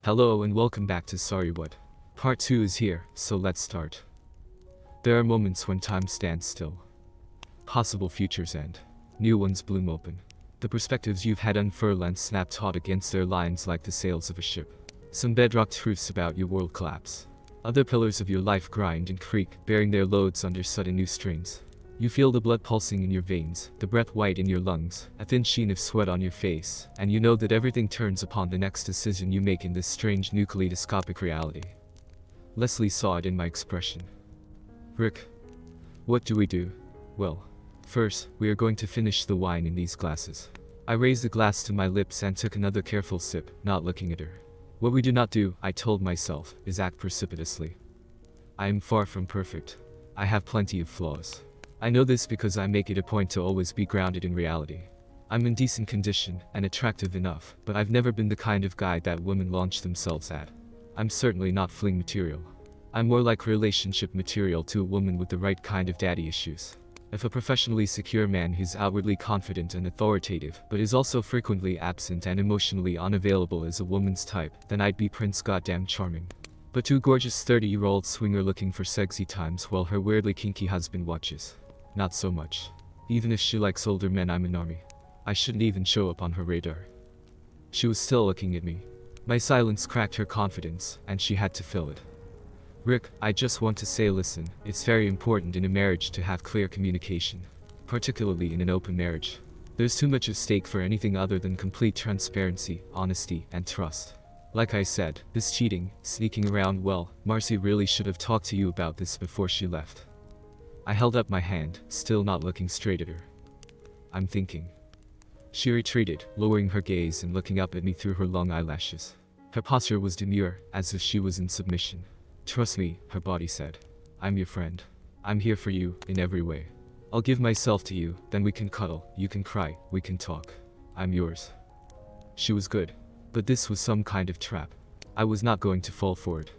Hello and welcome back to Sorry What. Part 2 is here, so let's start. There are moments when time stands still. Possible futures end. New ones bloom open. The perspectives you've had unfurl and snap taut against their lines like the sails of a ship. Some bedrock truths about your world collapse. Other pillars of your life grind and creak, bearing their loads under sudden new strains. You feel the blood pulsing in your veins, the breath white in your lungs, a thin sheen of sweat on your face, and you know that everything turns upon the next decision you make in this strange new kaleidoscopic reality. Leslie saw it in my expression. Rick, what do we do? Well, first, we are going to finish the wine in these glasses. I raised the glass to my lips and took another careful sip, not looking at her. What we do not do, I told myself, is act precipitously. I am far from perfect. I have plenty of flaws. I know this because I make it a point to always be grounded in reality. I'm in decent condition and attractive enough, but I've never been the kind of guy that women launch themselves at. I'm certainly not fling material. I'm more like relationship material to a woman with the right kind of daddy issues. If a professionally secure man who's outwardly confident and authoritative, but is also frequently absent and emotionally unavailable is a woman's type, then I'd be Prince Goddamn Charming. But too gorgeous 30-year-old swinger looking for sexy times while her weirdly kinky husband watches. Not so much. Even if she likes older men, I'm an army. I shouldn't even show up on her radar. She was still looking at me. My silence cracked her confidence, and she had to fill it. Rick, I just want to say listen, it's very important in a marriage to have clear communication. Particularly in an open marriage. There's too much at stake for anything other than complete transparency, honesty, and trust. Like I said, this cheating, sneaking around, well, Marcy really should have talked to you about this before she left. I held up my hand, still not looking straight at her. I'm thinking. She retreated, lowering her gaze and looking up at me through her long eyelashes. Her posture was demure, as if she was in submission. Trust me, her body said. I'm your friend. I'm here for you, in every way. I'll give myself to you, then we can cuddle, you can cry, we can talk. I'm yours. She was good. But this was some kind of trap. I was not going to fall for it.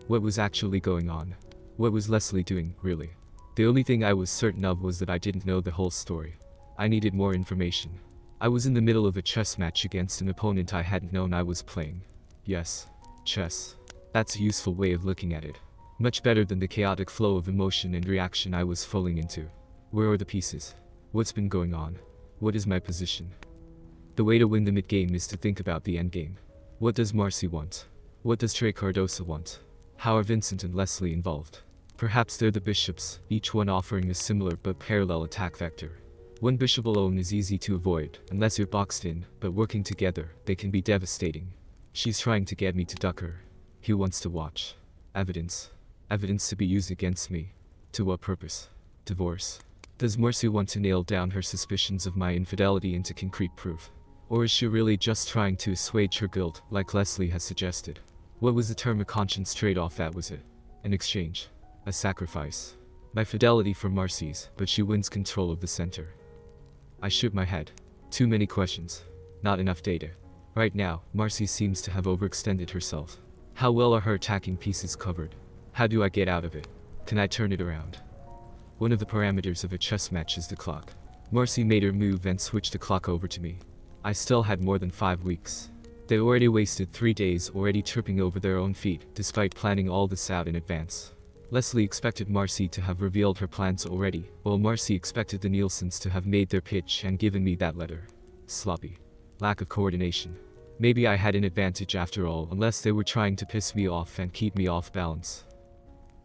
What was actually going on? What was Leslie doing, really? The only thing I was certain of was that I didn't know the whole story. I needed more information. I was in the middle of a chess match against an opponent I hadn't known I was playing. Yes, chess. That's a useful way of looking at it. Much better than the chaotic flow of emotion and reaction I was falling into. Where are the pieces? What's been going on? What is my position? The way to win the mid-game is to think about the endgame. What does Marcy want? What does Trey Cardosa want? How are Vincent and Leslie involved? Perhaps they're the bishops, each one offering a similar but parallel attack vector. One bishop alone is easy to avoid, unless you're boxed in, but working together, they can be devastating. She's trying to get me to duck her. He wants to watch. Evidence. Evidence to be used against me. To what purpose? Divorce. Does Marcy want to nail down her suspicions of my infidelity into concrete proof? Or is she really just trying to assuage her guilt, like Leslie has suggested? What was the term of conscience trade-off that was it? An exchange. A sacrifice. My fidelity for Marcy's, but she wins control of the center. I shook my head. Too many questions. Not enough data. Right now, Marcy seems to have overextended herself. How well are her attacking pieces covered? How do I get out of it? Can I turn it around? One of the parameters of a chess match is the clock. Marcy made her move and switched the clock over to me. I still had more than 5 weeks. They already wasted 3 days already tripping over their own feet, despite planning all this out in advance. Leslie expected Marcy to have revealed her plans already, while Marcy expected the Nielsen's to have made their pitch and given me that letter. Sloppy. Lack of coordination. Maybe I had an advantage after all, unless they were trying to piss me off and keep me off balance.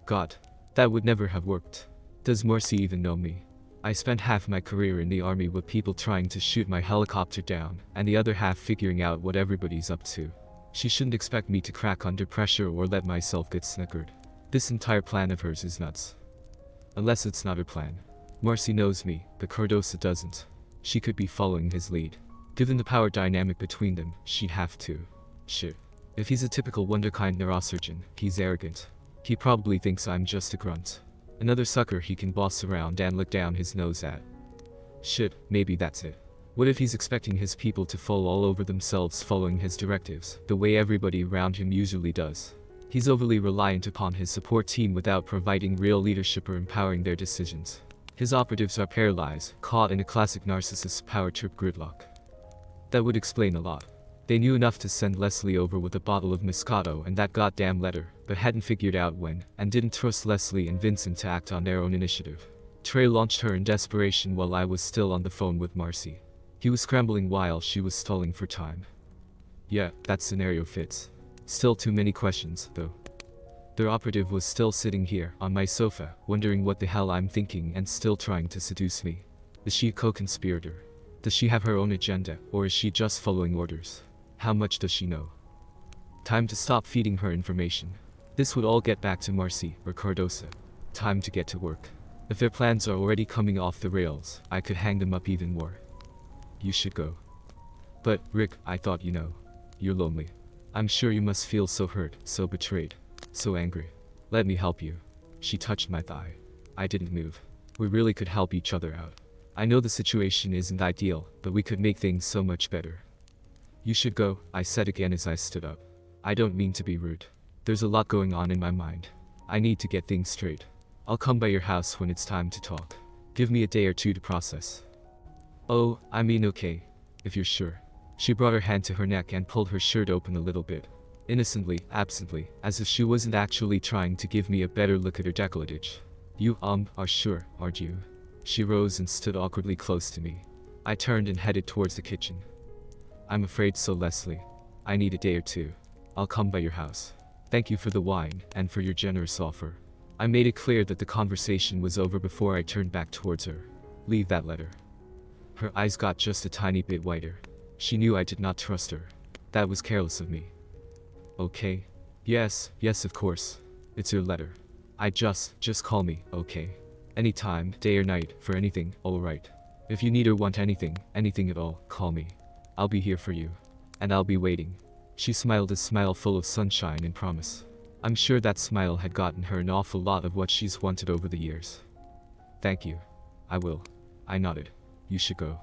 God. That would never have worked. Does Marcy even know me? I spent half my career in the army with people trying to shoot my helicopter down, and the other half figuring out what everybody's up to. She shouldn't expect me to crack under pressure or let myself get snookered. This entire plan of hers is nuts. Unless it's not her plan. Marcy knows me, but Cardosa doesn't. She could be following his lead. Given the power dynamic between them, she'd have to. Shit. If he's a typical wunderkind neurosurgeon, he's arrogant. He probably thinks I'm just a grunt. Another sucker he can boss around and look down his nose at. Shit, maybe that's it. What if he's expecting his people to fall all over themselves following his directives, the way everybody around him usually does? He's overly reliant upon his support team without providing real leadership or empowering their decisions. His operatives are paralyzed, caught in a classic narcissist power trip gridlock. That would explain a lot. They knew enough to send Leslie over with a bottle of Moscato and that goddamn letter, but hadn't figured out when, and didn't trust Leslie and Vincent to act on their own initiative. Trey launched her in desperation while I was still on the phone with Marcy. He was scrambling while she was stalling for time. Yeah, that scenario fits. Still too many questions, though. Their operative was still sitting here, on my sofa, wondering what the hell I'm thinking and still trying to seduce me. Is she a co-conspirator? Does she have her own agenda, or is she just following orders? How much does she know? Time to stop feeding her information. This would all get back to Marcy or Cardosa. Time to get to work. If their plans are already coming off the rails, I could hang them up even more. You should go. But, Rick, I thought you know. You're lonely. I'm sure you must feel so hurt, so betrayed, so angry. Let me help you. She touched my thigh. I didn't move. We really could help each other out. I know the situation isn't ideal, but we could make things so much better. You should go, I said again as I stood up. I don't mean to be rude. There's a lot going on in my mind. I need to get things straight. I'll come by your house when it's time to talk. Give me a day or two to process. Oh, I mean okay. If you're sure. She brought her hand to her neck and pulled her shirt open a little bit. Innocently, absently, as if she wasn't actually trying to give me a better look at her decolletage. You, are sure, aren't you? She rose and stood awkwardly close to me. I turned and headed towards the kitchen. I'm afraid so, Leslie. I need a day or two. I'll come by your house. Thank you for the wine, and for your generous offer. I made it clear that the conversation was over before I turned back towards her. Leave that letter. Her eyes got just a tiny bit wider. She knew I did not trust her. That was careless of me. Okay. Yes, of course. It's your letter. Just call me, okay? Anytime, day or night, for anything, alright. If you need or want anything at all, call me. I'll be here for you. And I'll be waiting. She smiled a smile full of sunshine and promise. I'm sure that smile had gotten her an awful lot of what she's wanted over the years. Thank you. I will. I nodded. You should go.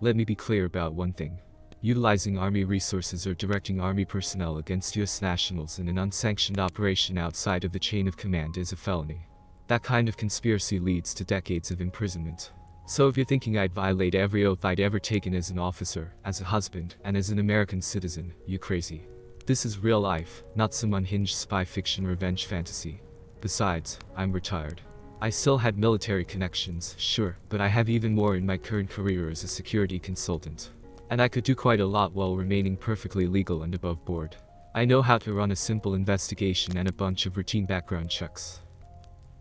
Let me be clear about one thing. Utilizing Army resources or directing Army personnel against U.S. nationals in an unsanctioned operation outside of the chain of command is a felony. That kind of conspiracy leads to decades of imprisonment. So if you're thinking I'd violate every oath I'd ever taken as an officer, as a husband, and as an American citizen, you crazy. This is real life, not some unhinged spy fiction revenge fantasy. Besides, I'm retired. I still had military connections, sure, but I have even more in my current career as a security consultant. And I could do quite a lot while remaining perfectly legal and above board. I know how to run a simple investigation and a bunch of routine background checks.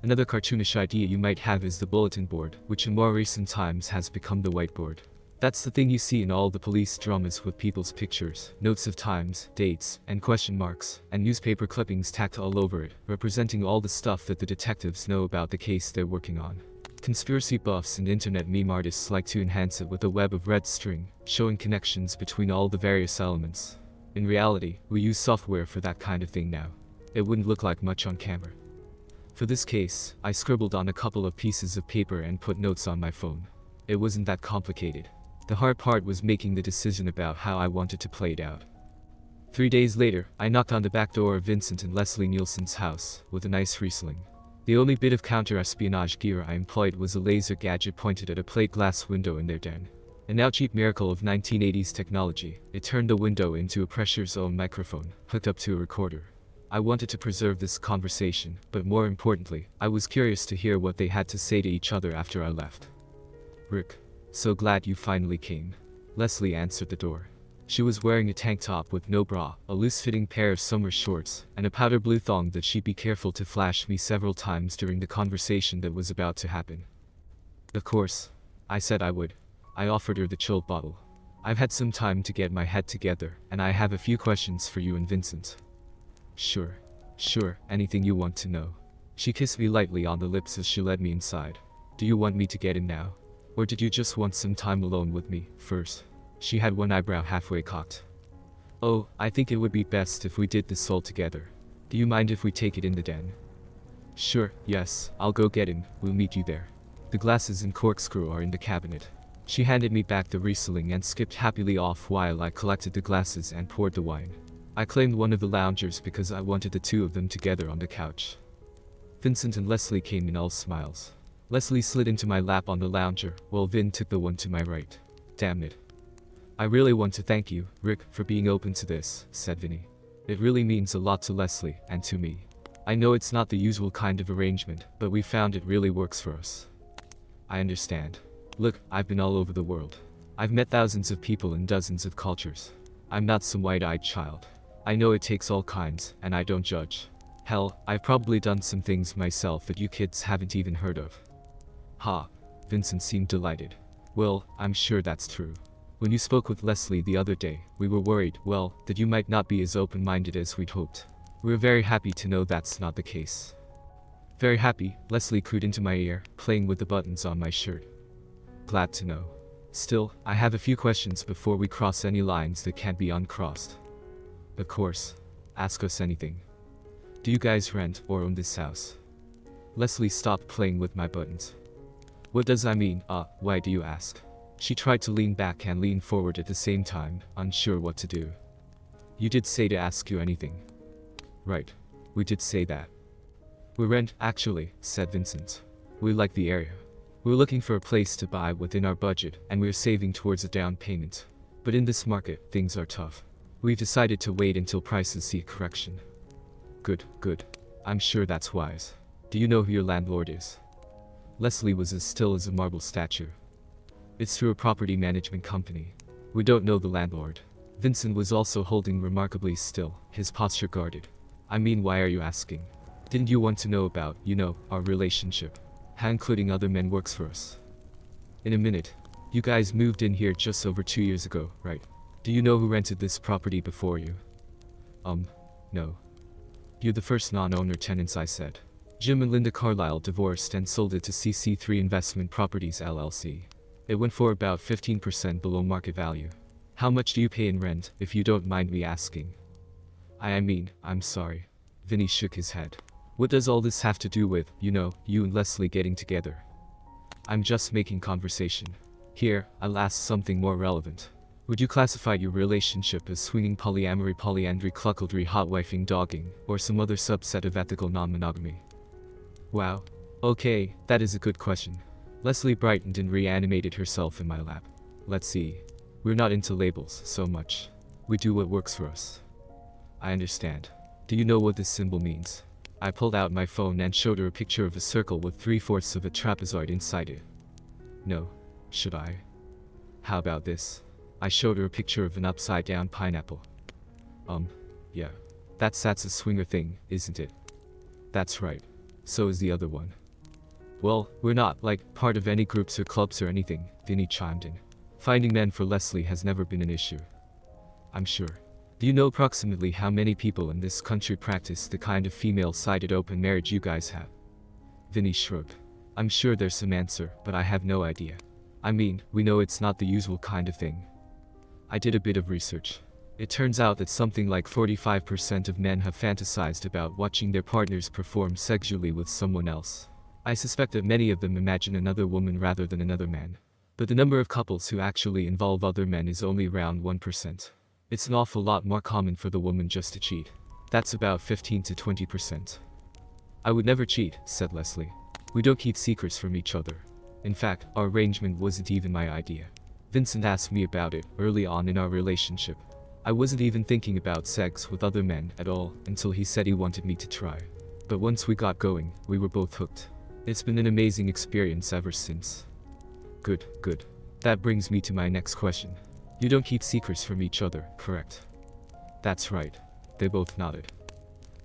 Another cartoonish idea you might have is the bulletin board, which in more recent times has become the whiteboard. That's the thing you see in all the police dramas with people's pictures, notes of times, dates, and question marks, and newspaper clippings tacked all over it, representing all the stuff that the detectives know about the case they're working on. Conspiracy buffs and internet meme artists like to enhance it with a web of red string, showing connections between all the various elements. In reality, we use software for that kind of thing now. It wouldn't look like much on camera. For this case, I scribbled on a couple of pieces of paper and put notes on my phone. It wasn't that complicated. The hard part was making the decision about how I wanted to play it out. 3 days later, I knocked on the back door of Vincent and Leslie Nielsen's house, with a nice Riesling. The only bit of counter-espionage gear I employed was a laser gadget pointed at a plate glass window in their den. A now cheap miracle of 1980s technology, it turned the window into a pressure-zone microphone, hooked up to a recorder. I wanted to preserve this conversation, but more importantly, I was curious to hear what they had to say to each other after I left. Rick. So glad you finally came. Leslie answered the door. She was wearing a tank top with no bra, a loose-fitting pair of summer shorts, and a powder blue thong that she'd be careful to flash me several times during the conversation that was about to happen. Of course. I said I would. I offered her the chilled bottle. I've had some time to get my head together, and I have a few questions for you and Vincent. Sure, anything you want to know. She kissed me lightly on the lips as she led me inside. Do you want me to get in now? Or did you just want some time alone with me, first? She had one eyebrow halfway cocked. Oh, I think it would be best if we did this all together. Do you mind if we take it in the den? Sure, yes, I'll go get him, we'll meet you there. The glasses and corkscrew are in the cabinet. She handed me back the Riesling and skipped happily off while I collected the glasses and poured the wine. I claimed one of the loungers because I wanted the two of them together on the couch. Vincent and Leslie came in all smiles. Leslie slid into my lap on the lounger, while Vin took the one to my right. Damn it. I really want to thank you, Rick, for being open to this, said Vinny. It really means a lot to Leslie, and to me. I know it's not the usual kind of arrangement, but we found it really works for us. I understand. Look, I've been all over the world. I've met thousands of people in dozens of cultures. I'm not some wide-eyed child. I know it takes all kinds, and I don't judge. Hell, I've probably done some things myself that you kids haven't even heard of. Ha. Vincent seemed delighted. Well, I'm sure that's true. When you spoke with Leslie the other day, we were worried, well, that you might not be as open-minded as we'd hoped. We're very happy to know that's not the case. Very happy, Leslie cooed into my ear, playing with the buttons on my shirt. Glad to know. Still, I have a few questions before we cross any lines that can't be uncrossed. Of course. Ask us anything. Do you guys rent or own this house? Leslie stopped playing with my buttons. What does I mean, why do you ask? She tried to lean back and lean forward at the same time, unsure what to do. You did say to ask you anything. Right. We did say that. We rent, actually, said Vincent. We like the area. We're looking for a place to buy within our budget, and we're saving towards a down payment. But in this market, things are tough. We've decided to wait until prices see a correction. Good, good. I'm sure that's wise. Do you know who your landlord is? Leslie was as still as a marble statue. It's through a property management company. We don't know the landlord. Vincent was also holding remarkably still, his posture guarded. I mean, why are you asking? Didn't you want to know about, our relationship? How including other men works for us? In a minute. You guys moved in here just over 2 years ago, right? Do you know who rented this property before you? No. You're the first non-owner tenants, I said. Jim and Linda Carlisle divorced and sold it to CC3 Investment Properties LLC. It went for about 15% below market value. How much do you pay in rent, if you don't mind me asking? I mean, I'm sorry. Vinny shook his head. What does all this have to do with, you and Leslie getting together? I'm just making conversation. Here, I'll ask something more relevant. Would you classify your relationship as swinging polyamory, polyandry, cuckoldry, hot-wifing, dogging, or some other subset of ethical non-monogamy? Wow. Okay, that is a good question. Leslie brightened and reanimated herself in my lap. Let's see. We're not into labels so much. We do what works for us. I understand. Do you know what this symbol means? I pulled out my phone and showed her a picture of a circle with 3/4 of a trapezoid inside it. No. Should I? How about this? I showed her a picture of an upside-down pineapple. Yeah. That's a swinger thing, isn't it? That's right. So is the other one. Well, we're not, part of any groups or clubs or anything, Vinny chimed in. Finding men for Leslie has never been an issue. I'm sure. Do you know approximately how many people in this country practice the kind of female-sided open marriage you guys have? Vinny shrugged. I'm sure there's some answer, but I have no idea. I mean, we know it's not the usual kind of thing. I did a bit of research. It turns out that something like 45% of men have fantasized about watching their partners perform sexually with someone else. I suspect that many of them imagine another woman rather than another man. But the number of couples who actually involve other men is only around 1%. It's an awful lot more common for the woman just to cheat. That's about 15 to 20%. I would never cheat, said Leslie. We don't keep secrets from each other. In fact, our arrangement wasn't even my idea. Vincent asked me about it early on in our relationship. I wasn't even thinking about sex with other men at all until he said he wanted me to try. But once we got going, we were both hooked. It's been an amazing experience ever since. Good, good. That brings me to my next question. You don't keep secrets from each other, correct? That's right. They both nodded.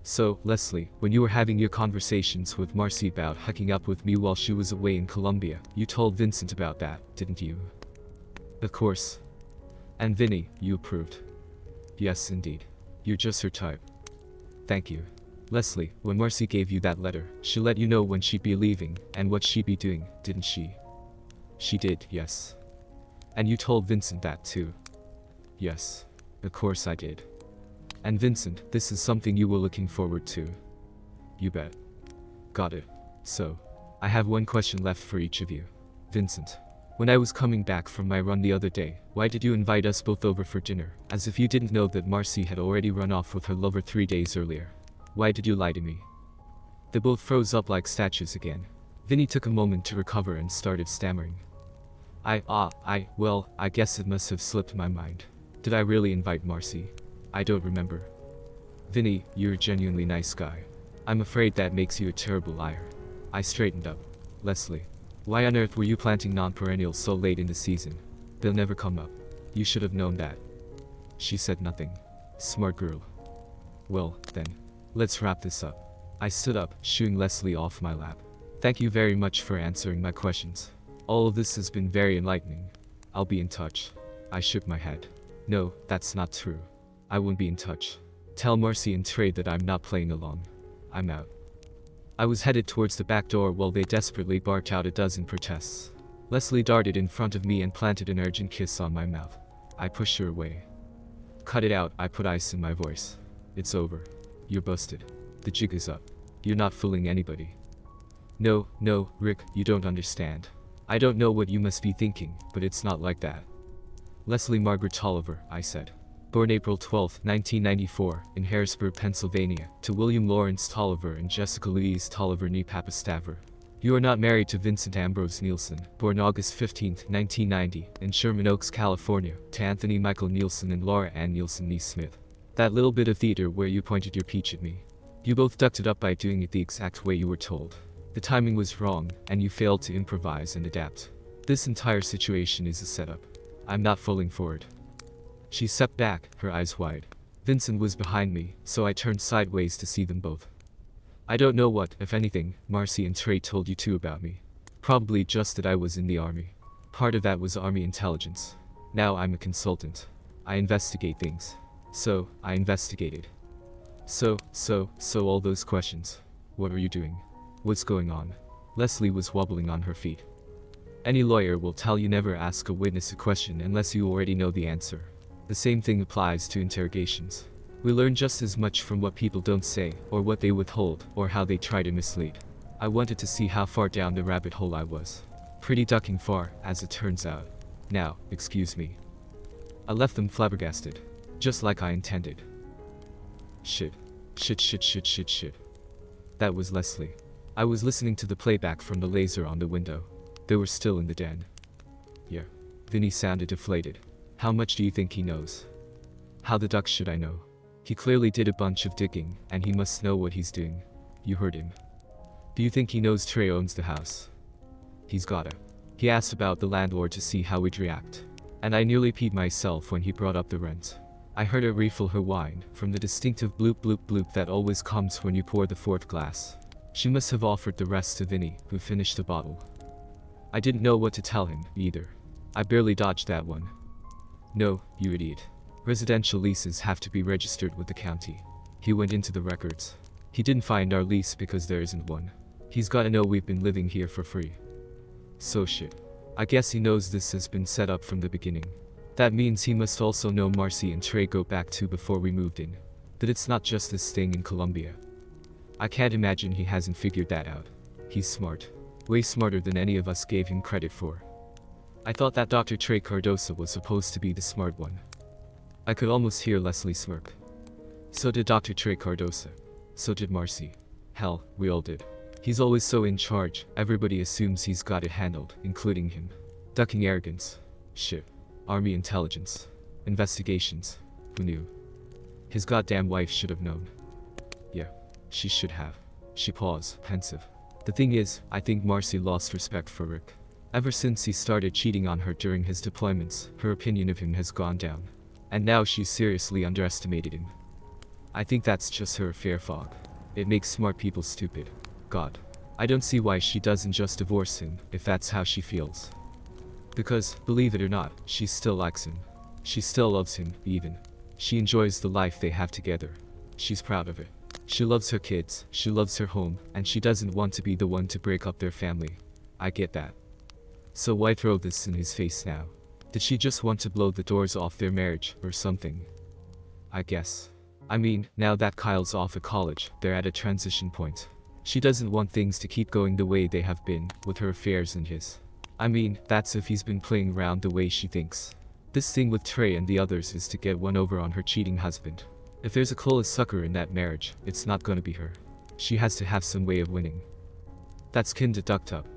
So, Leslie, when you were having your conversations with Marcy about hooking up with me while she was away in Colombia, you told Vincent about that, didn't you? Of course. And Vinny, you approved. Yes, indeed. You're just her type. Thank you. Leslie, when Marcy gave you that letter, she let you know when she'd be leaving, and what she'd be doing, didn't she? She did, yes. And you told Vincent that too? Yes. Of course I did. And Vincent, this is something you were looking forward to? You bet. Got it. So, I have one question left for each of you. Vincent. When I was coming back from my run the other day, why did you invite us both over for dinner, as if you didn't know that Marcy had already run off with her lover 3 days earlier? Why did you lie to me? They both froze up like statues again. Vinny took a moment to recover and started stammering. Well, I guess it must have slipped my mind. Did I really invite Marcy? I don't remember. Vinny, you're a genuinely nice guy. I'm afraid that makes you a terrible liar. I straightened up. Leslie, why on earth were you planting non-perennials so late in the season? They'll never come up. You should have known that. She said nothing. Smart girl. Well, then, let's wrap this up. I stood up, shooing Leslie off my lap. Thank you very much for answering my questions. All of this has been very enlightening. I'll be in touch. I shook my head. No, that's not true. I won't be in touch. Tell Marcy and Trey that I'm not playing along. I'm out. I was headed towards the back door while they desperately barked out a dozen protests. Leslie darted in front of me and planted an urgent kiss on my mouth. I pushed her away. Cut it out, I put ice in my voice. It's over. You're busted. The jig is up. You're not fooling anybody. No, Rick, you don't understand. I don't know what you must be thinking, but it's not like that. Leslie Margaret Tolliver, I said. Born April 12, 1994, in Harrisburg, Pennsylvania, to William Lawrence Tolliver and Jessica Louise Tolliver nee Papastaver. You are not married to Vincent Ambrose Nielsen, born August 15, 1990, in Sherman Oaks, California, to Anthony Michael Nielsen and Laura Ann Nielsen nee Smith. That little bit of theater where you pointed your peach at me. You both ducked it up by doing it the exact way you were told. The timing was wrong, and you failed to improvise and adapt. This entire situation is a setup. I'm not falling for it. She stepped back, her eyes wide. Vincent was behind me, so I turned sideways to see them both. I don't know what, if anything, Marcy and Trey told you two about me. Probably just that I was in the army. Part of that was army intelligence. Now I'm a consultant. I investigate things. So, I investigated. So all those questions. What are you doing? What's going on? Leslie was wobbling on her feet. Any lawyer will tell you never ask a witness a question unless you already know the answer. The same thing applies to interrogations. We learn just as much from what people don't say, or what they withhold, or how they try to mislead. I wanted to see how far down the rabbit hole I was. Pretty ducking far, as it turns out. Now, excuse me. I left them flabbergasted. Just like I intended. Shit. That was Leslie. I was listening to the playback from the laser on the window. They were still in the den. Yeah. Vinny sounded deflated. How much do you think he knows? How the duck should I know? He clearly did a bunch of digging, and he must know what he's doing. You heard him. Do you think he knows Trey owns the house? He's gotta. He asked about the landlord to see how we'd react. And I nearly peed myself when he brought up the rent. I heard her refill her wine, from the distinctive bloop bloop bloop that always comes when you pour the fourth glass. She must have offered the rest to Vinny, who finished the bottle. I didn't know what to tell him, either. I barely dodged that one. No, you idiot. Residential leases have to be registered with the county. He went into the records. He didn't find our lease because there isn't one. He's gotta know we've been living here for free. So shit. I guess he knows this has been set up from the beginning. That means he must also know Marcy and Trey go back to before we moved in. That it's not just this thing in Colombia. I can't imagine he hasn't figured that out. He's smart. Way smarter than any of us gave him credit for. I thought that Dr. Trey Cardosa was supposed to be the smart one. I could almost hear Leslie smirk. So did Dr. Trey Cardosa. So did Marcy. Hell, we all did. He's always so in charge, everybody assumes he's got it handled, including him. Ducking arrogance. Shit. Army intelligence. Investigations. Who knew? His goddamn wife should have known. Yeah, she should have. She paused, pensive. The thing is, I think Marcy lost respect for Rick. Ever since he started cheating on her during his deployments, her opinion of him has gone down. And now she's seriously underestimated him. I think that's just her fear fog. It makes smart people stupid. God. I don't see why she doesn't just divorce him, if that's how she feels. Because, believe it or not, she still likes him. She still loves him, even. She enjoys the life they have together. She's proud of it. She loves her kids, she loves her home, and she doesn't want to be the one to break up their family. I get that. So why throw this in his face now? Did she just want to blow the doors off their marriage, or something? I guess. I mean, now that Kyle's off at college, they're at a transition point. She doesn't want things to keep going the way they have been, with her affairs and his. I mean, that's if he's been playing around the way she thinks. This thing with Trey and the others is to get one over on her cheating husband. If there's a clueless sucker in that marriage, it's not gonna be her. She has to have some way of winning. That's kin to ducked up.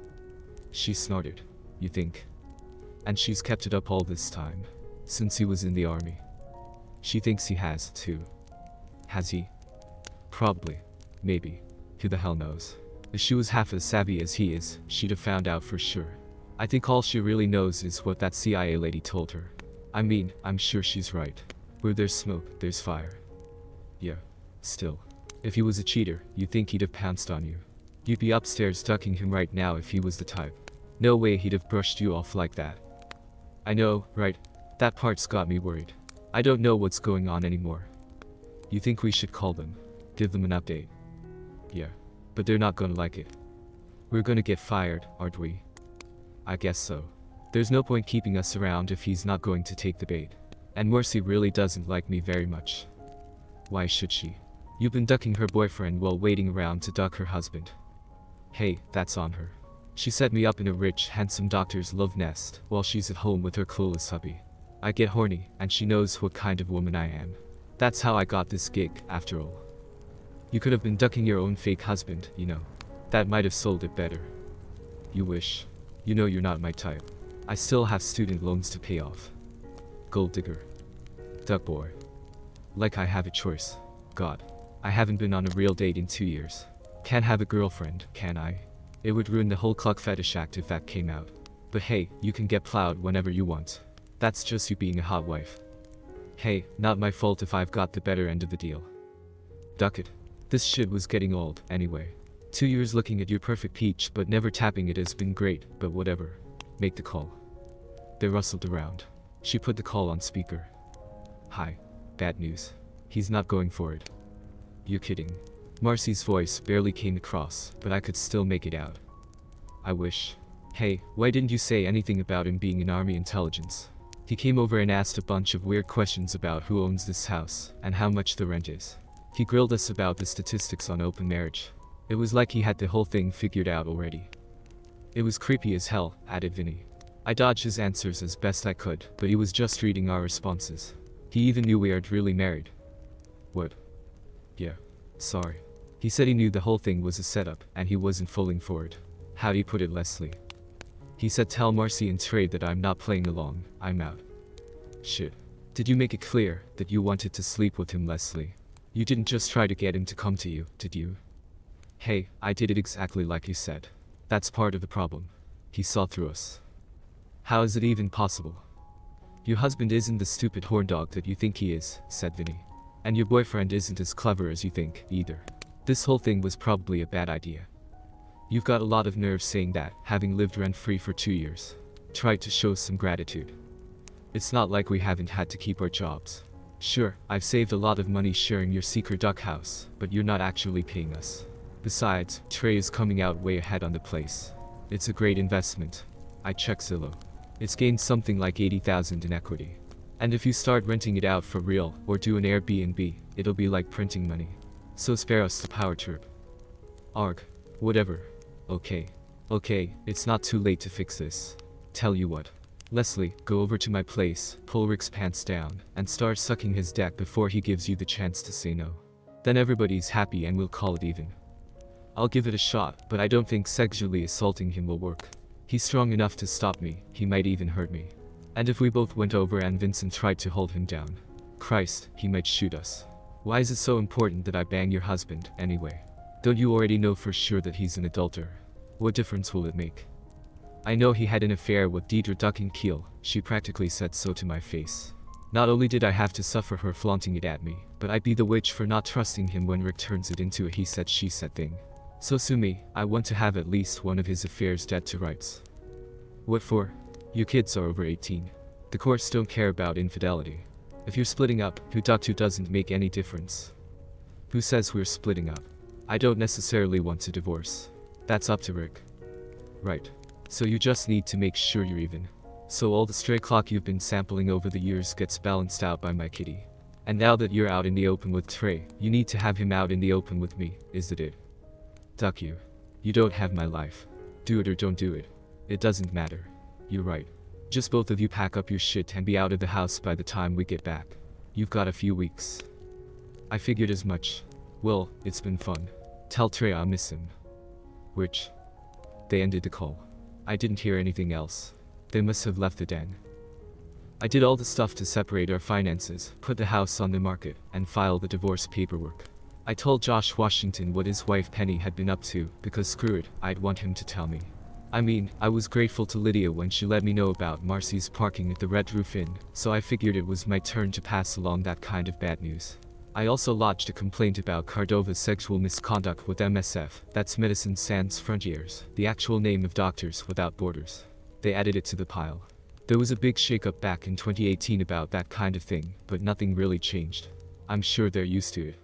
She snorted. You think? And she's kept it up all this time. Since he was in the army. She thinks he has, too. Has he? Probably. Maybe. Who the hell knows? If she was half as savvy as he is, she'd have found out for sure. I think all she really knows is what that CIA lady told her. I mean, I'm sure she's right. Where there's smoke, there's fire. Yeah. Still. If he was a cheater, you think he'd have pounced on you. You'd be upstairs ducking him right now if he was the type. No way he'd have brushed you off like that. I know, right? That part's got me worried. I don't know what's going on anymore. You think we should call them? Give them an update? Yeah. But they're not gonna like it. We're gonna get fired, aren't we? I guess so. There's no point keeping us around if he's not going to take the bait. And Marcy really doesn't like me very much. Why should she? You've been ducking her boyfriend while waiting around to duck her husband. Hey, that's on her. She set me up in a rich, handsome doctor's love nest while she's at home with her clueless hubby. I get horny, and she knows what kind of woman I am. That's how I got this gig, after all. You could have been ducking your own fake husband, you know. That might have sold it better. You wish. You know you're not my type. I still have student loans to pay off. Gold digger. Duck boy. Like I have a choice. God. I haven't been on a real date in 2 years. Can't have a girlfriend, can I? It would ruin the whole cluck fetish act if that came out. But hey, you can get plowed whenever you want. That's just you being a hot wife. Hey, not my fault if I've got the better end of the deal. Duck it. This shit was getting old, anyway. 2 years looking at your perfect peach but never tapping it has been great, but whatever. Make the call. They rustled around. She put the call on speaker. Hi. Bad news. He's not going for it. You're kidding. Marcy's voice barely came across, but I could still make it out. I wish. Hey, why didn't you say anything about him being in Army intelligence? He came over and asked a bunch of weird questions about who owns this house, and how much the rent is. He grilled us about the statistics on open marriage. It was like he had the whole thing figured out already. It was creepy as hell, added Vinny. I dodged his answers as best I could, but he was just reading our responses. He even knew we aren't really married. What? Yeah. Sorry. He said he knew the whole thing was a setup, and he wasn't falling for it. How'd he put it, Leslie? He said tell Marcy and Trey that I'm not playing along, I'm out. Shit. Did you make it clear that you wanted to sleep with him, Leslie? You didn't just try to get him to come to you, did you? Hey, I did it exactly like you said. That's part of the problem. He saw through us. How is it even possible? Your husband isn't the stupid horn dog that you think he is, said Vinny. And your boyfriend isn't as clever as you think, either. This whole thing was probably a bad idea. You've got a lot of nerve saying that, having lived rent-free for 2 years. Try to show some gratitude. It's not like we haven't had to keep our jobs. Sure, I've saved a lot of money sharing your secret duck house, but you're not actually paying us. Besides, Trey is coming out way ahead on the place. It's a great investment. I checked Zillow. It's gained something like 80,000 in equity. And if you start renting it out for real, or do an Airbnb, it'll be like printing money. So spare us the power trip. Arg. Whatever. Okay. Okay, it's not too late to fix this. Tell you what. Leslie, go over to my place, pull Rick's pants down, and start sucking his dick before he gives you the chance to say no. Then everybody's happy and we'll call it even. I'll give it a shot, but I don't think sexually assaulting him will work. He's strong enough to stop me, he might even hurt me. And if we both went over and Vincent tried to hold him down, Christ, he might shoot us. Why is it so important that I bang your husband, anyway? Don't you already know for sure that he's an adulterer? What difference will it make? I know he had an affair with Deidre Ducking Keel, she practically said so to my face. Not only did I have to suffer her flaunting it at me, but I'd be the witch for not trusting him when Rick turns it into a he said she said thing. So sue me, I want to have at least one of his affairs dead to rights. What for? Your kids are over 18. The courts don't care about infidelity. If you're splitting up, who ducked who doesn't make any difference. Who says we're splitting up? I don't necessarily want to divorce. That's up to Rick. Right. So you just need to make sure you're even. So all the stray clock you've been sampling over the years gets balanced out by my kitty. And now that you're out in the open with Trey, you need to have him out in the open with me, is that it? Duck you. You don't have my life. Do it or don't do it. It doesn't matter. You're right. Just both of you pack up your shit and be out of the house by the time we get back. You've got a few weeks. I figured as much. Well, it's been fun. Tell Trey I miss him. Which? They ended the call. I didn't hear anything else. They must have left the den. I did all the stuff to separate our finances, put the house on the market, and file the divorce paperwork. I told Josh Washington what his wife Penny had been up to, because screw it, I'd want him to tell me. I mean, I was grateful to Lydia when she let me know about Marcy's parking at the Red Roof Inn, so I figured it was my turn to pass along that kind of bad news. I also lodged a complaint about Cordova's sexual misconduct with MSF, that's Medicine Sans Frontiers, the actual name of Doctors Without Borders. They added it to the pile. There was a big shakeup back in 2018 about that kind of thing, but nothing really changed. I'm sure they're used to it.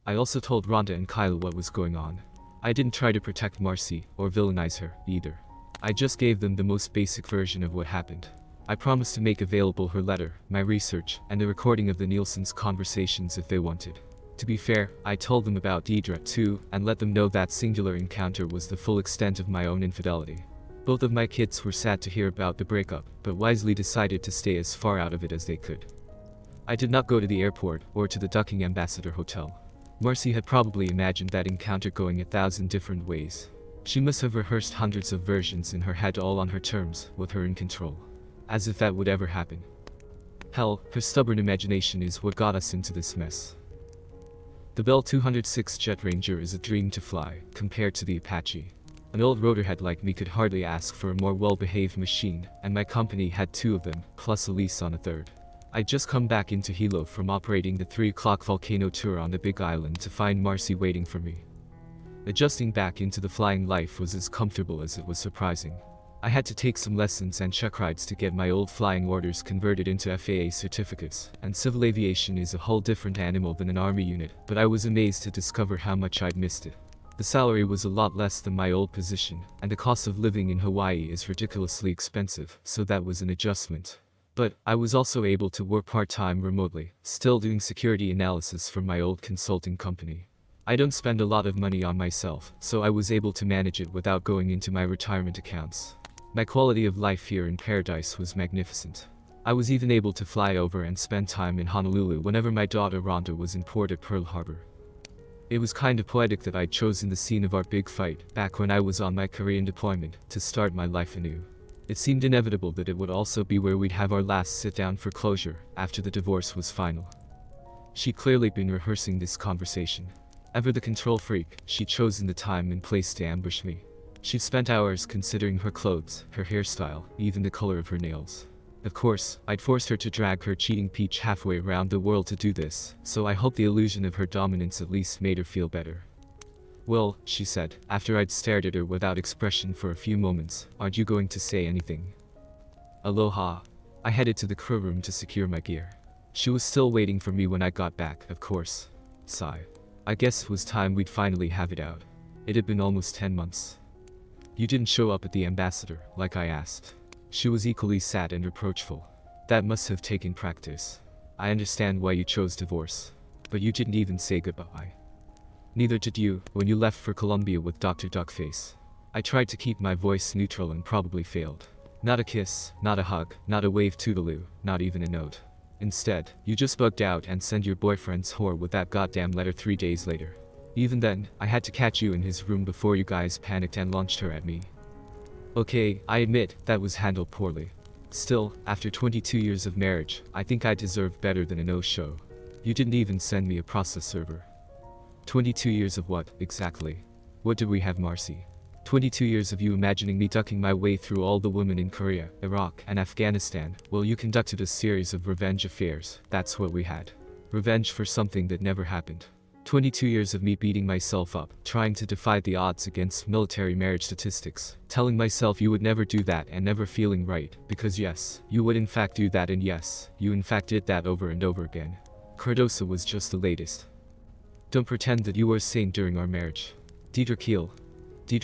I also told Rhonda and Kyle what was going on. I didn't try to protect Marcy, or villainize her, either. I just gave them the most basic version of what happened. I promised to make available her letter, my research, and a recording of the Nielsen's conversations if they wanted. To be fair, I told them about Deidre, too, and let them know that singular encounter was the full extent of my own infidelity. Both of my kids were sad to hear about the breakup, but wisely decided to stay as far out of it as they could. I did not go to the airport, or to the Ducking Ambassador Hotel. Marcy had probably imagined that encounter going 1,000 different ways. She must have rehearsed hundreds of versions in her head, all on her terms, with her in control. As if that would ever happen. Hell, her stubborn imagination is what got us into this mess. The Bell 206 Jet Ranger is a dream to fly, compared to the Apache. An old rotorhead like me could hardly ask for a more well-behaved machine, and my company had 2 of them, plus a lease on a 3rd. I'd just come back into Hilo from operating the 3 o'clock volcano tour on the Big Island to find Marcy waiting for me. Adjusting back into the flying life was as comfortable as it was surprising. I had to take some lessons and check rides to get my old flying orders converted into FAA certificates, and civil aviation is a whole different animal than an army unit, but I was amazed to discover how much I'd missed it. The salary was a lot less than my old position, and the cost of living in Hawaii is ridiculously expensive, so that was an adjustment. But I was also able to work part-time remotely, still doing security analysis for my old consulting company. I don't spend a lot of money on myself, so I was able to manage it without going into my retirement accounts. My quality of life here in paradise was magnificent. I was even able to fly over and spend time in Honolulu whenever my daughter Rhonda was in port at Pearl Harbor. It was kind of poetic that I'd chosen the scene of our big fight, back when I was on my Korean deployment, to start my life anew. It seemed inevitable that it would also be where we'd have our last sit-down for closure, after the divorce was final. She'd clearly been rehearsing this conversation. Ever the control freak, she'd chosen the time and place to ambush me. She'd spent hours considering her clothes, her hairstyle, even the color of her nails. Of course, I'd forced her to drag her cheating peach halfway around the world to do this, so I hope the illusion of her dominance at least made her feel better. "Well," she said, after I'd stared at her without expression for a few moments, "aren't you going to say anything?" Aloha. I headed to the crew room to secure my gear. She was still waiting for me when I got back, of course. Sigh. I guess it was time we'd finally have it out. It had been almost 10 months. "You didn't show up at the ambassador, like I asked." She was equally sad and reproachful. "That must have taken practice. I understand why you chose divorce. But you didn't even say goodbye. Neither did you, when you left for Colombia with Dr. Duckface." I tried to keep my voice neutral and probably failed. Not a kiss, not a hug, not a wave toodaloo, not even a note. Instead, you just bugged out and sent your boyfriend's whore with that goddamn letter 3 days later. Even then, I had to catch you in his room before you guys panicked and launched her at me. Okay, I admit, that was handled poorly. Still, after 22 years of marriage, I think I deserve better than a no-show. You didn't even send me a process server. 22 years of what, exactly? What did we have, Marcy? 22 years of you imagining me ducking my way through all the women in Korea, Iraq, and Afghanistan. Well, you conducted a series of revenge affairs, that's what we had. Revenge for something that never happened. 22 years of me beating myself up, trying to defy the odds against military marriage statistics, telling myself you would never do that and never feeling right, because yes, you would in fact do that, and yes, you in fact did that over and over again. Cardoso was just the latest. Don't pretend that you were a saint during our marriage. Deidre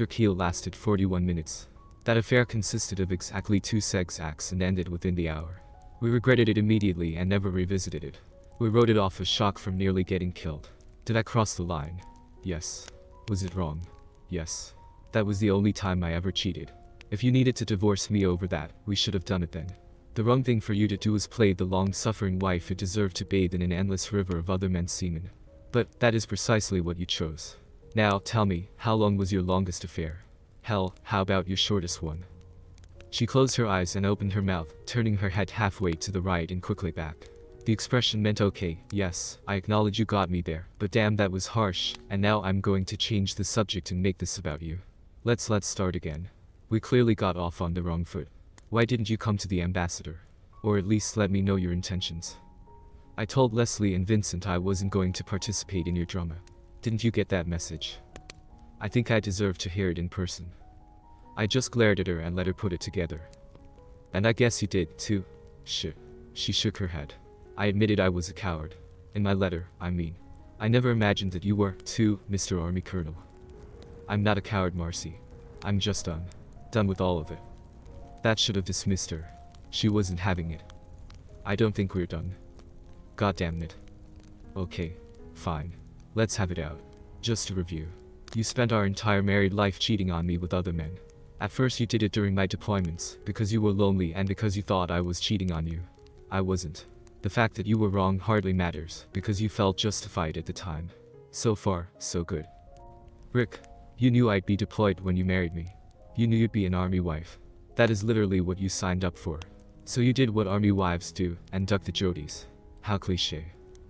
Keel lasted 41 minutes. That affair consisted of exactly 2 sex acts and ended within the hour. We regretted it immediately and never revisited it. We wrote it off as shock from nearly getting killed. Did I cross the line? Yes. Was it wrong? Yes. That was the only time I ever cheated. If you needed to divorce me over that, we should have done it then. The wrong thing for you to do was play the long-suffering wife who deserved to bathe in an endless river of other men's semen. But that is precisely what you chose. Now, tell me, how long was your longest affair? Hell, how about your shortest one? She closed her eyes and opened her mouth, turning her head halfway to the right and quickly back. The expression meant okay, yes, I acknowledge you got me there, but damn that was harsh, and now I'm going to change the subject and make this about you. Let's start again. We clearly got off on the wrong foot. Why didn't you come to the ambassador? Or at least let me know your intentions. I told Leslie and Vincent I wasn't going to participate in your drama. Didn't you get that message? I think I deserve to hear it in person. I just glared at her and let her put it together. And I guess you did, too. Shit. She shook her head. I admitted I was a coward. In my letter, I mean. I never imagined that you were, too, Mr. Army Colonel. I'm not a coward, Marcy. I'm just done with all of it. That should have dismissed her. She wasn't having it. I don't think we're done. God damn it. Okay, fine. Let's have it out. Just to review. You spent our entire married life cheating on me with other men. At first you did it during my deployments, because you were lonely and because you thought I was cheating on you. I wasn't. The fact that you were wrong hardly matters, because you felt justified at the time. So far, so good. Rick, you knew I'd be deployed when you married me. You knew you'd be an army wife. That is literally what you signed up for. So you did what army wives do, and ducked the Jodies. How cliché.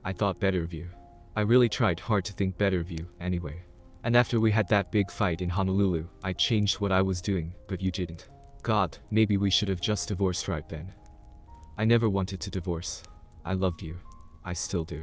I thought better of you. I really tried hard to think better of you, anyway. And after we had that big fight in Honolulu, I changed what I was doing, but you didn't. God, maybe we should have just divorced right then. I never wanted to divorce. I loved you. I still do.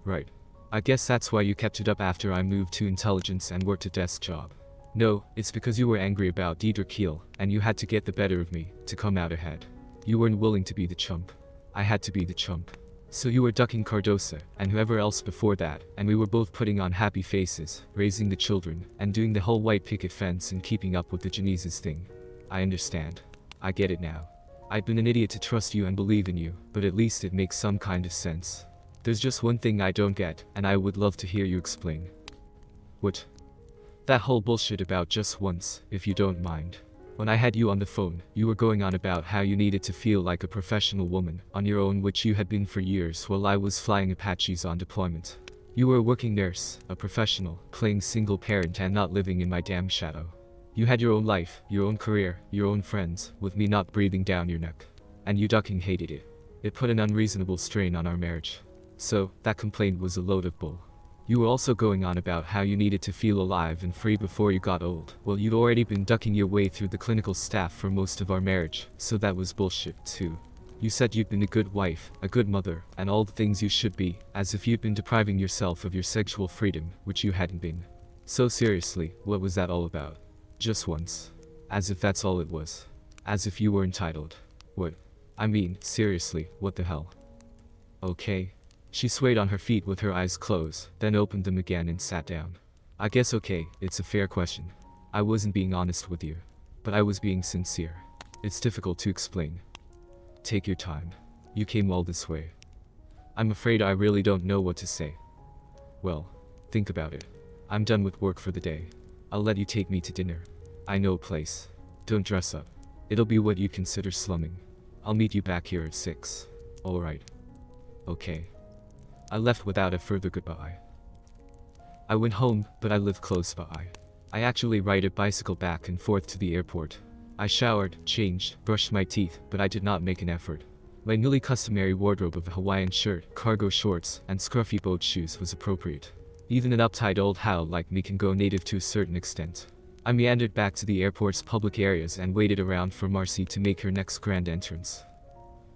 Right. I guess that's why you kept it up after I moved to intelligence and worked a desk job. No, it's because you were angry about Deidre Keel, and you had to get the better of me, to come out ahead. You weren't willing to be the chump. I had to be the chump. So you were ducking Cardosa, and whoever else before that, and we were both putting on happy faces, raising the children, and doing the whole white picket fence and keeping up with the Genesis thing. I understand. I get it now. I've been an idiot to trust you and believe in you, but at least it makes some kind of sense. There's just one thing I don't get, and I would love to hear you explain. What? That whole bullshit about just once, if you don't mind. When I had you on the phone, you were going on about how you needed to feel like a professional woman, on your own, which you had been for years while I was flying Apaches on deployment. You were a working nurse, a professional, playing single parent and not living in my damn shadow. You had your own life, your own career, your own friends, with me not breathing down your neck. And you ducking hated it. It put an unreasonable strain on our marriage. So, that complaint was a load of bull. You were also going on about how you needed to feel alive and free before you got old. Well, you'd already been ducking your way through the clinical staff for most of our marriage, so that was bullshit too. You said you'd been a good wife, a good mother, and all the things you should be, as if you'd been depriving yourself of your sexual freedom, which you hadn't been. So seriously, what was that all about? Just once. As if that's all it was. As if you were entitled. What? I mean, seriously, what the hell? Okay. She swayed on her feet with her eyes closed, then opened them again and sat down. I guess okay, it's a fair question. I wasn't being honest with you. But I was being sincere. It's difficult to explain. Take your time. You came all this way. I'm afraid I really don't know what to say. Well, think about it. I'm done with work for the day. I'll let you take me to dinner. I know a place. Don't dress up. It'll be what you consider slumming. I'll meet you back here at 6. Alright. Okay. I left without a further goodbye. I went home, but I live close by. I actually ride a bicycle back and forth to the airport. I showered, changed, brushed my teeth, but I did not make an effort. My newly customary wardrobe of a Hawaiian shirt, cargo shorts, and scruffy boat shoes was appropriate. Even an uptight old howl like me can go native to a certain extent. I meandered back to the airport's public areas and waited around for Marcy to make her next grand entrance.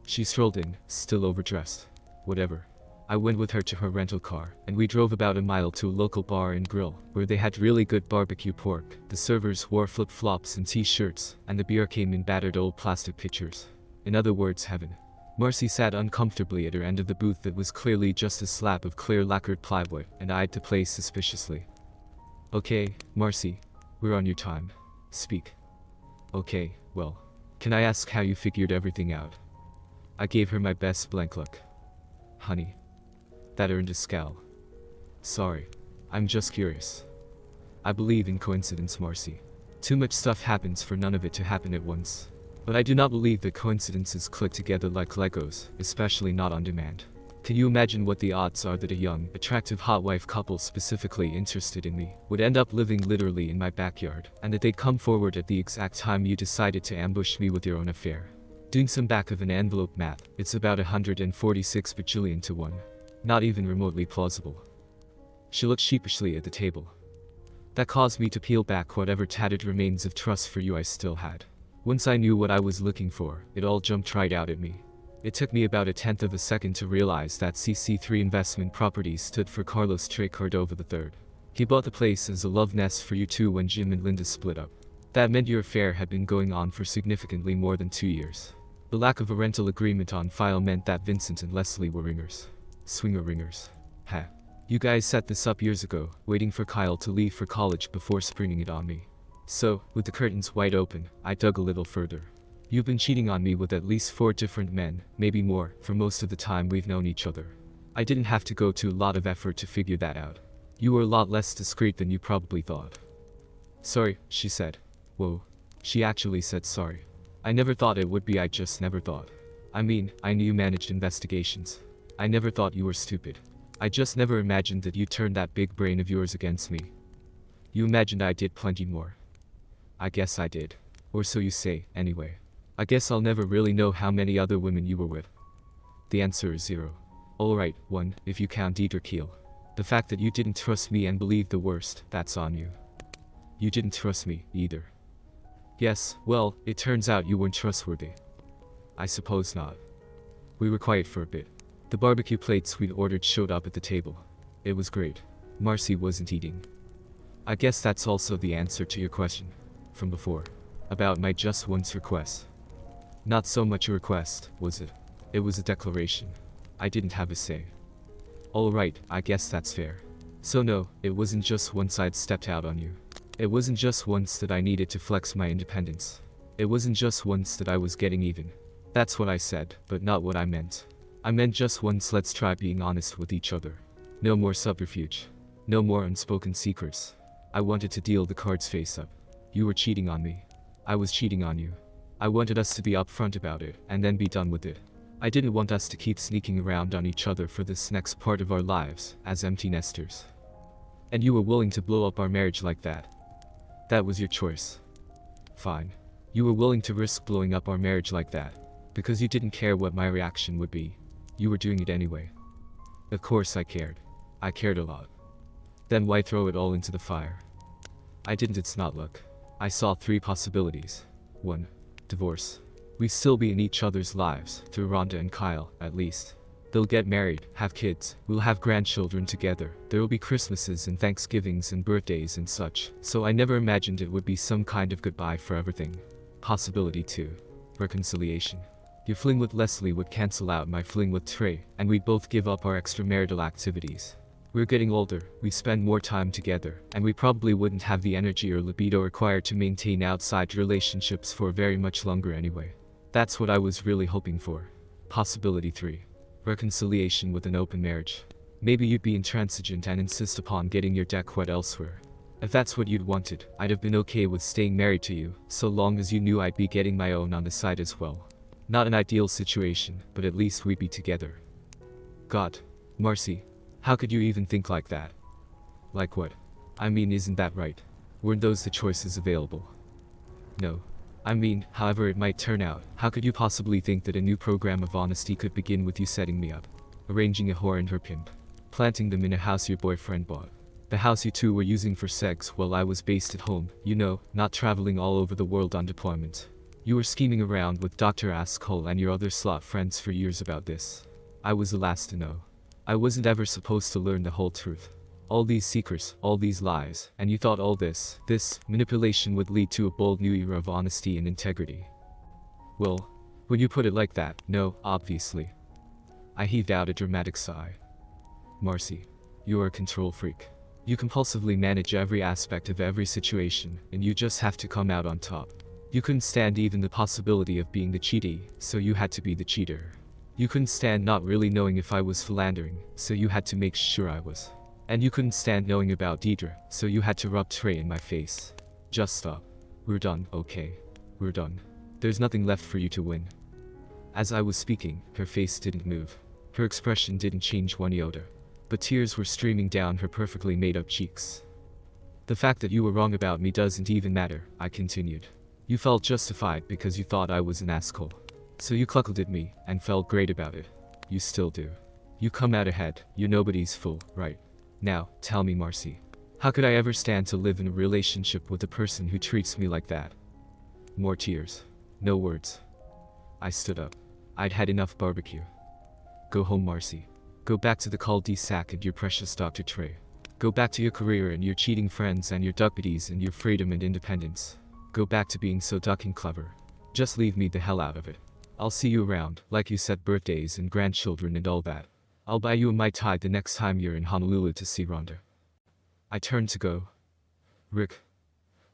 She strolled in, still overdressed. Whatever. I went with her to her rental car, and we drove about a mile to a local bar and grill, where they had really good barbecue pork. The servers wore flip-flops and t-shirts, and the beer came in battered old plastic pitchers. In other words, heaven. Marcy sat uncomfortably at her end of the booth that was clearly just a slab of clear lacquered plywood, and eyed the place suspiciously. Okay, Marcy. We're on your time. Speak. Okay, well. Can I ask how you figured everything out? I gave her my best blank look. Honey. That earned a scowl. Sorry. I'm just curious. I believe in coincidence, Marcy. Too much stuff happens for none of it to happen at once. But I do not believe that coincidences click together like Legos, especially not on demand. Can you imagine what the odds are that a young, attractive hot wife couple specifically interested in me would end up living literally in my backyard, and that they'd come forward at the exact time you decided to ambush me with your own affair? Doing some back of an envelope math, it's about 146 bajillion to 1. Not even remotely plausible. She looked sheepishly at the table. That caused me to peel back whatever tattered remains of trust for you I still had. Once I knew what I was looking for, it all jumped right out at me. It took me about 1/10 of a second to realize that CC3 Investment Properties stood for Carlos Tre Cordova III. He bought the place as a love nest for you two when Jim and Linda split up. That meant your affair had been going on for significantly more than 2 years. The lack of a rental agreement on file meant that Vincent and Leslie were ringers. Swinger ringers. Ha. You guys set this up years ago, waiting for Kyle to leave for college before springing it on me. So, with the curtains wide open, I dug a little further. You've been cheating on me with at least 4 different men, maybe more, for most of the time we've known each other. I didn't have to go to a lot of effort to figure that out. You were a lot less discreet than you probably thought. Sorry, she said. Whoa. She actually said sorry. I never thought it would be, I just never thought. I mean, I knew you managed investigations. I never thought you were stupid. I just never imagined that you'd turn that big brain of yours against me. You imagined I did plenty more. I guess I did. Or so you say, anyway. I guess I'll never really know how many other women you were with. The answer is 0. Alright, 1, if you count Dieter Keel. The fact that you didn't trust me and believed the worst, that's on you. You didn't trust me, either. Yes, well, it turns out you weren't trustworthy. I suppose not. We were quiet for a bit. The barbecue plates we'd ordered showed up at the table. It was great. Marcy wasn't eating. I guess that's also the answer to your question. From before. About my just once request. Not so much a request, was it? It was a declaration. I didn't have a say. Alright, I guess that's fair. So no, it wasn't just once I'd stepped out on you. It wasn't just once that I needed to flex my independence. It wasn't just once that I was getting even. That's what I said, but not what I meant. I meant just once let's try being honest with each other. No more subterfuge. No more unspoken secrets. I wanted to deal the cards face up. You were cheating on me. I was cheating on you. I wanted us to be upfront about it, and then be done with it. I didn't want us to keep sneaking around on each other for this next part of our lives, as empty nesters. And you were willing to blow up our marriage like that. That was your choice. Fine. You were willing to risk blowing up our marriage like that, because you didn't care what my reaction would be. You were doing it anyway. Of course I cared. I cared a lot. Then why throw it all into the fire? I didn't, it's not luck. I saw 3 possibilities. 1. Divorce. We'd still be in each other's lives, through Rhonda and Kyle, at least. They'll get married, have kids, we'll have grandchildren together, there'll be Christmases and Thanksgivings and birthdays and such, so I never imagined it would be some kind of goodbye for everything. Possibility 2. Reconciliation. Your fling with Leslie would cancel out my fling with Trey, and we'd both give up our extramarital activities. We're getting older, we spend more time together, and we probably wouldn't have the energy or libido required to maintain outside relationships for very much longer anyway. That's what I was really hoping for. Possibility 3. Reconciliation with an open marriage. Maybe you'd be intransigent and insist upon getting your deck wet elsewhere. If that's what you'd wanted, I'd have been okay with staying married to you, so long as you knew I'd be getting my own on the side as well. Not an ideal situation, but at least we'd be together. God. Marcy. How could you even think like that? Like what? I mean, isn't that right? Weren't those the choices available? No. I mean, however it might turn out, how could you possibly think that a new program of honesty could begin with you setting me up? Arranging a whore and her pimp. Planting them in a house your boyfriend bought. The house you two were using for sex while I was based at home, you know, not traveling all over the world on deployment. You were scheming around with Dr. Asshole and your other slot friends for years about this. I was the last to know. I wasn't ever supposed to learn the whole truth. All these secrets, all these lies, and you thought all this manipulation would lead to a bold new era of honesty and integrity. Well, when you put it like that, no, obviously. I heaved out a dramatic sigh. Marcy, you are a control freak. You compulsively manage every aspect of every situation, and you just have to come out on top. You couldn't stand even the possibility of being the cheatee, so you had to be the cheater. You couldn't stand not really knowing if I was philandering, so you had to make sure I was. And you couldn't stand knowing about Deidre, so you had to rub Trey in my face. Just stop. We're done, okay? We're done. There's nothing left for you to win. As I was speaking, her face didn't move. Her expression didn't change one iota, but tears were streaming down her perfectly made-up cheeks. The fact that you were wrong about me doesn't even matter, I continued. You felt justified because you thought I was an asshole. So you cluckled at me and felt great about it. You still do. You come out ahead, you're nobody's fool, right? Now, tell me, Marcy. How could I ever stand to live in a relationship with a person who treats me like that? More tears. No words. I stood up. I'd had enough barbecue. Go home, Marcy. Go back to the cul-de-sac and your precious Dr. Trey. Go back to your career and your cheating friends and your duck buddies and your freedom and independence. Go back to being so ducking clever. Just leave me the hell out of it. I'll see you around, like you said, birthdays and grandchildren and all that. I'll buy you a Mai Tai the next time you're in Honolulu to see Rhonda. I turned to go. Rick.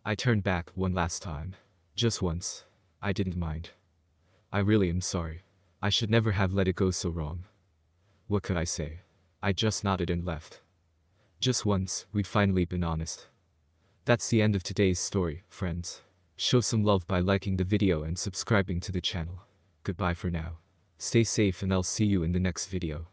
I turned back one last time. Just once. I didn't mind. I really am sorry. I should never have let it go so wrong. What could I say? I just nodded and left. Just once, we'd finally been honest. That's the end of today's story, friends. Show some love by liking the video and subscribing to the channel. Goodbye for now. Stay safe and I'll see you in the next video.